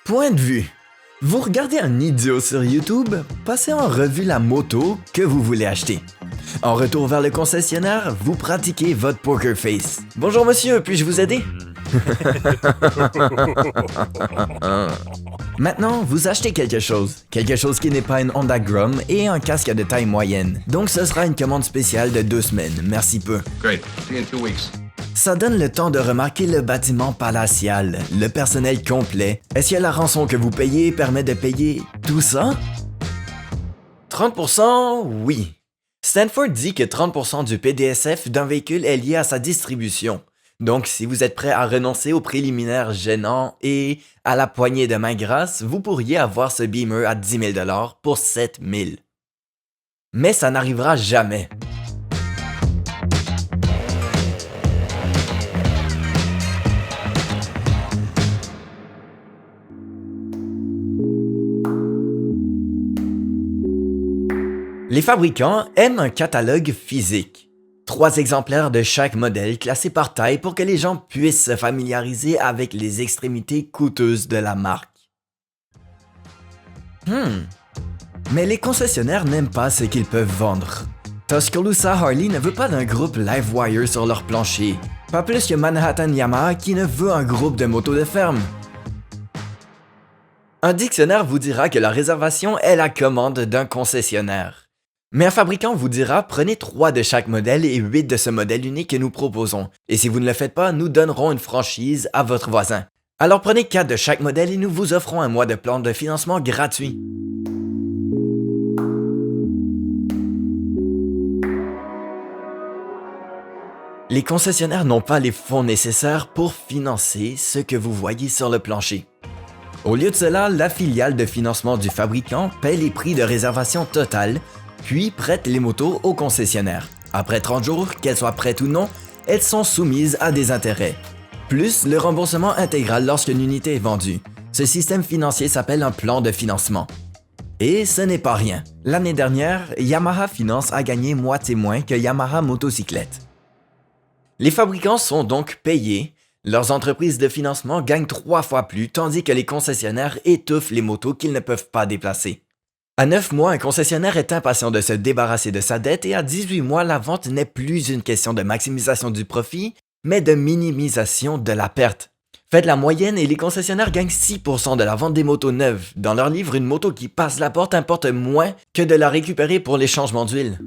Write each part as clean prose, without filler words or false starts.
Point de vue. Vous regardez un idiot sur YouTube, passez en revue la moto que vous voulez acheter. En retour vers le concessionnaire, vous pratiquez votre poker face. Bonjour monsieur, puis-je vous aider? Maintenant, vous achetez quelque chose qui n'est pas une Honda Grum et un casque de taille moyenne. Donc ce sera une commande spéciale de 2 semaines, merci peu. Great. See you in 2 weeks. Ça donne le temps de remarquer le bâtiment palatial, le personnel complet. Est-ce que la rançon que vous payez permet de payer tout ça? 30%, oui. Stanford dit que 30% du PDSF d'un véhicule est lié à sa distribution. Donc, si vous êtes prêt à renoncer aux préliminaires gênants et à la poignée de main grasse, vous pourriez avoir ce Beamer à 10 000 $ pour 7 000. Mais ça n'arrivera jamais. Les fabricants aiment un catalogue physique. 3 exemplaires de chaque modèle classés par taille pour que les gens puissent se familiariser avec les extrémités coûteuses de la marque. Mais les concessionnaires n'aiment pas ce qu'ils peuvent vendre. Tuscaloosa Harley ne veut pas d'un groupe Livewire sur leur plancher. Pas plus que Manhattan Yamaha qui ne veut un groupe de motos de ferme. Un dictionnaire vous dira que la réservation est la commande d'un concessionnaire. Mais un fabricant vous dira prenez 3 de chaque modèle et 8 de ce modèle unique que nous proposons. Et si vous ne le faites pas, nous donnerons une franchise à votre voisin. Alors prenez 4 de chaque modèle et nous vous offrons un mois de plan de financement gratuit. Les concessionnaires n'ont pas les fonds nécessaires pour financer ce que vous voyez sur le plancher. Au lieu de cela, la filiale de financement du fabricant paie les prix de réservation totale, puis prête les motos au concessionnaire. Après 30 jours, qu'elles soient prêtes ou non, elles sont soumises à des intérêts. Plus le remboursement intégral lorsqu'une unité est vendue. Ce système financier s'appelle un plan de financement. Et ce n'est pas rien. L'année dernière, Yamaha Finance a gagné moitié moins que Yamaha Motocyclette. Les fabricants sont donc payés. Leurs entreprises de financement gagnent 3 fois plus, tandis que les concessionnaires étouffent les motos qu'ils ne peuvent pas déplacer. À 9 mois, un concessionnaire est impatient de se débarrasser de sa dette et à 18 mois, la vente n'est plus une question de maximisation du profit, mais de minimisation de la perte. Faites la moyenne et les concessionnaires gagnent 6% de la vente des motos neuves. Dans leur livre, une moto qui passe la porte importe moins que de la récupérer pour les changements d'huile.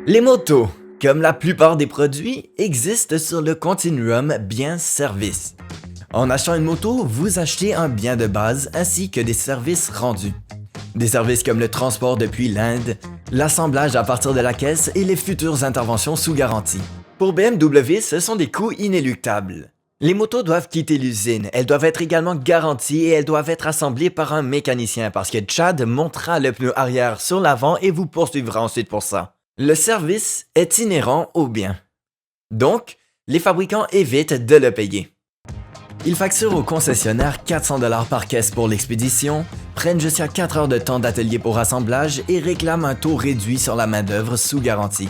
Les motos, comme la plupart des produits, existent sur le continuum bien-service. En achetant une moto, vous achetez un bien de base ainsi que des services rendus. Des services comme le transport depuis l'Inde, l'assemblage à partir de la caisse et les futures interventions sous garantie. Pour BMW, ce sont des coûts inéluctables. Les motos doivent quitter l'usine, elles doivent être également garanties et elles doivent être assemblées par un mécanicien parce que Chad montera le pneu arrière sur l'avant et vous poursuivra ensuite pour ça. Le service est inhérent au bien. Donc, les fabricants évitent de le payer. Ils facturent au concessionnaire 400 $ par caisse pour l'expédition, prennent jusqu'à 4 heures de temps d'atelier pour assemblage et réclament un taux réduit sur la main-d'œuvre sous garantie.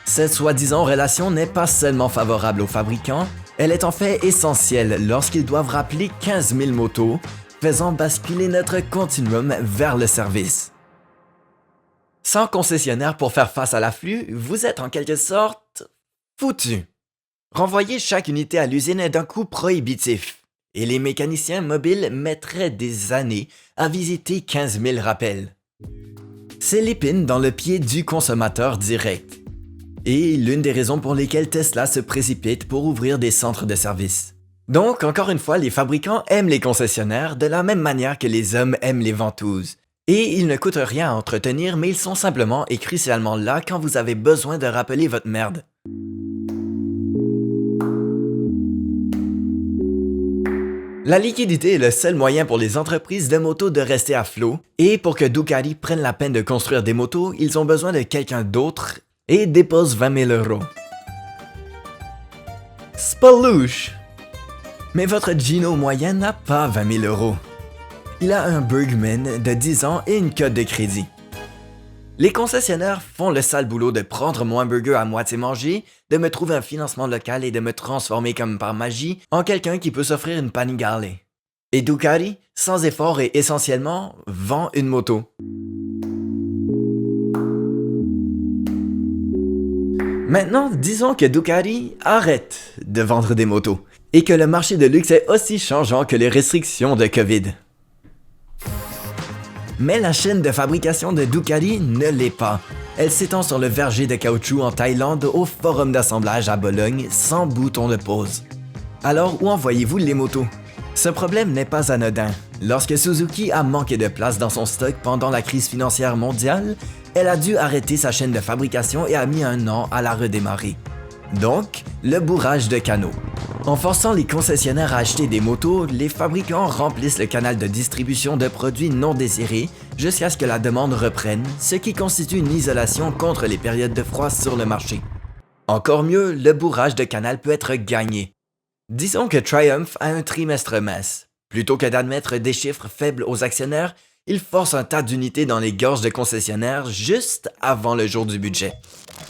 Cette soi-disant relation n'est pas seulement favorable aux fabricants, elle est en fait essentielle lorsqu'ils doivent rappeler 15 000 motos, faisant basculer notre continuum vers le service. Sans concessionnaire pour faire face à l'afflux, vous êtes en quelque sorte foutu. Renvoyer chaque unité à l'usine est d'un coût prohibitif, et les mécaniciens mobiles mettraient des années à visiter 15 000 rappels. C'est l'épine dans le pied du consommateur direct, et l'une des raisons pour lesquelles Tesla se précipite pour ouvrir des centres de service. Donc, encore une fois, les fabricants aiment les concessionnaires de la même manière que les hommes aiment les ventouses. Et ils ne coûtent rien à entretenir, mais ils sont simplement et crucialement là quand vous avez besoin de rappeler votre merde. La liquidité est le seul moyen pour les entreprises de motos de rester à flot, et pour que Ducati prenne la peine de construire des motos, ils ont besoin de quelqu'un d'autre et déposent 20 000 €. Spalouche! Mais votre Gino moyen n'a pas 20 000 €. Il a un Bergman de 10 ans et une cote de crédit. Les concessionnaires font le sale boulot de prendre mon hamburger à moitié mangé, de me trouver un financement local et de me transformer comme par magie en quelqu'un qui peut s'offrir une Panigale. Et Ducati, sans effort et essentiellement, vend une moto. Maintenant, disons que Ducati arrête de vendre des motos et que le marché de luxe est aussi changeant que les restrictions de COVID. Mais la chaîne de fabrication de Ducati ne l'est pas. Elle s'étend sur le verger de caoutchouc en Thaïlande au forum d'assemblage à Bologne sans bouton de pause. Alors où envoyez-vous les motos? Ce problème n'est pas anodin. Lorsque Suzuki a manqué de place dans son stock pendant la crise financière mondiale, elle a dû arrêter sa chaîne de fabrication et a mis 1 an à la redémarrer. Donc, le bourrage de canaux. En forçant les concessionnaires à acheter des motos, les fabricants remplissent le canal de distribution de produits non désirés jusqu'à ce que la demande reprenne, ce qui constitue une isolation contre les périodes de froid sur le marché. Encore mieux, le bourrage de canal peut être gagné. Disons que Triumph a un trimestre mince. Plutôt que d'admettre des chiffres faibles aux actionnaires, il force un tas d'unités dans les gorges de concessionnaires juste avant le jour du budget.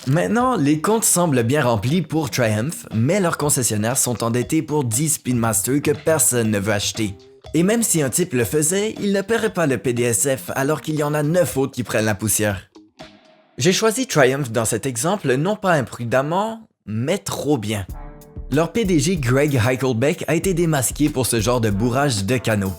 Maintenant, les comptes semblent bien remplis pour Triumph, mais leurs concessionnaires sont endettés pour 10 Speedmaster que personne ne veut acheter. Et même si un type le faisait, il ne paierait pas le PDSF alors qu'il y en a 9 autres qui prennent la poussière. J'ai choisi Triumph dans cet exemple non pas imprudemment, mais trop bien. Leur PDG Greg Heichelbeck a été démasqué pour ce genre de bourrage de canaux.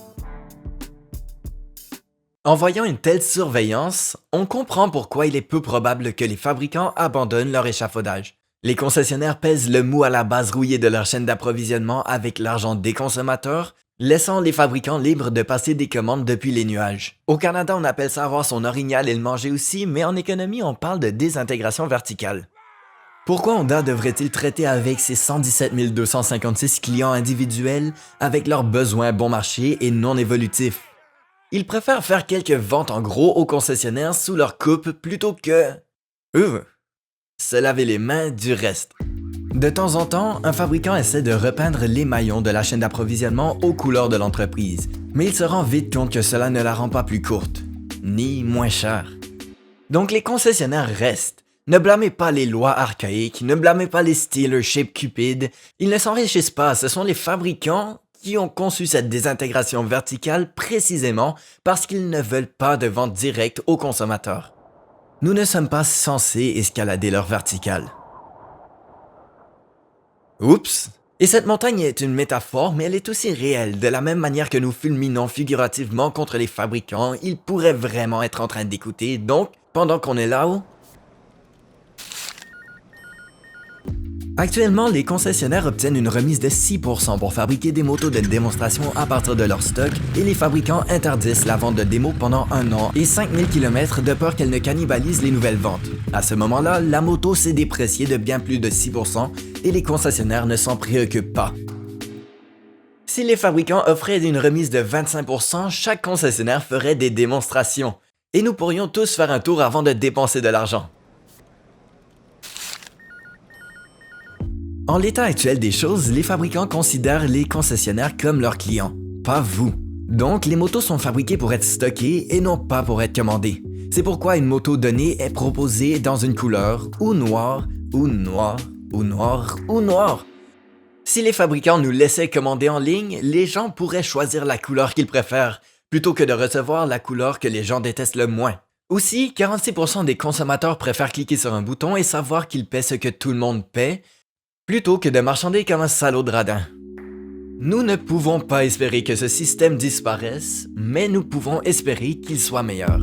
En voyant une telle surveillance, on comprend pourquoi il est peu probable que les fabricants abandonnent leur échafaudage. Les concessionnaires pèsent le mou à la base rouillée de leur chaîne d'approvisionnement avec l'argent des consommateurs, laissant les fabricants libres de passer des commandes depuis les nuages. Au Canada, on appelle ça avoir son orignal et le manger aussi, mais en économie, on parle de désintégration verticale. Pourquoi Honda devrait-il traiter avec ses 117 256 clients individuels avec leurs besoins bon marché et non évolutifs? Ils préfèrent faire quelques ventes en gros aux concessionnaires sous leur coupe plutôt que se laver les mains du reste. De temps en temps, un fabricant essaie de repeindre les maillons de la chaîne d'approvisionnement aux couleurs de l'entreprise, mais il se rend vite compte que cela ne la rend pas plus courte, ni moins chère. Donc les concessionnaires restent. Ne blâmez pas les lois archaïques, ne blâmez pas les dealerships cupides, ils ne s'enrichissent pas, ce sont les fabricants qui ont conçu cette désintégration verticale précisément parce qu'ils ne veulent pas de vente directe aux consommateurs. Nous ne sommes pas censés escalader leur verticale. Oups! Et cette montagne est une métaphore, mais elle est aussi réelle. De la même manière que nous fulminons figurativement contre les fabricants, ils pourraient vraiment être en train d'écouter, donc, pendant qu'on est là-haut, actuellement, les concessionnaires obtiennent une remise de 6% pour fabriquer des motos de démonstration à partir de leur stock et les fabricants interdisent la vente de démos pendant 1 an et 5000 km de peur qu'elle ne cannibalise les nouvelles ventes. À ce moment-là, la moto s'est dépréciée de bien plus de 6% et les concessionnaires ne s'en préoccupent pas. Si les fabricants offraient une remise de 25%, chaque concessionnaire ferait des démonstrations et nous pourrions tous faire un tour avant de dépenser de l'argent. En l'état actuel des choses, les fabricants considèrent les concessionnaires comme leurs clients, pas vous. Donc, les motos sont fabriquées pour être stockées et non pas pour être commandées. C'est pourquoi une moto donnée est proposée dans une couleur ou noire, ou noire, ou noire, ou noire. Si les fabricants nous laissaient commander en ligne, les gens pourraient choisir la couleur qu'ils préfèrent, plutôt que de recevoir la couleur que les gens détestent le moins. Aussi, 46% des consommateurs préfèrent cliquer sur un bouton et savoir qu'ils paient ce que tout le monde paie, plutôt que de marchander comme un salaud de radin. Nous ne pouvons pas espérer que ce système disparaisse, mais nous pouvons espérer qu'il soit meilleur.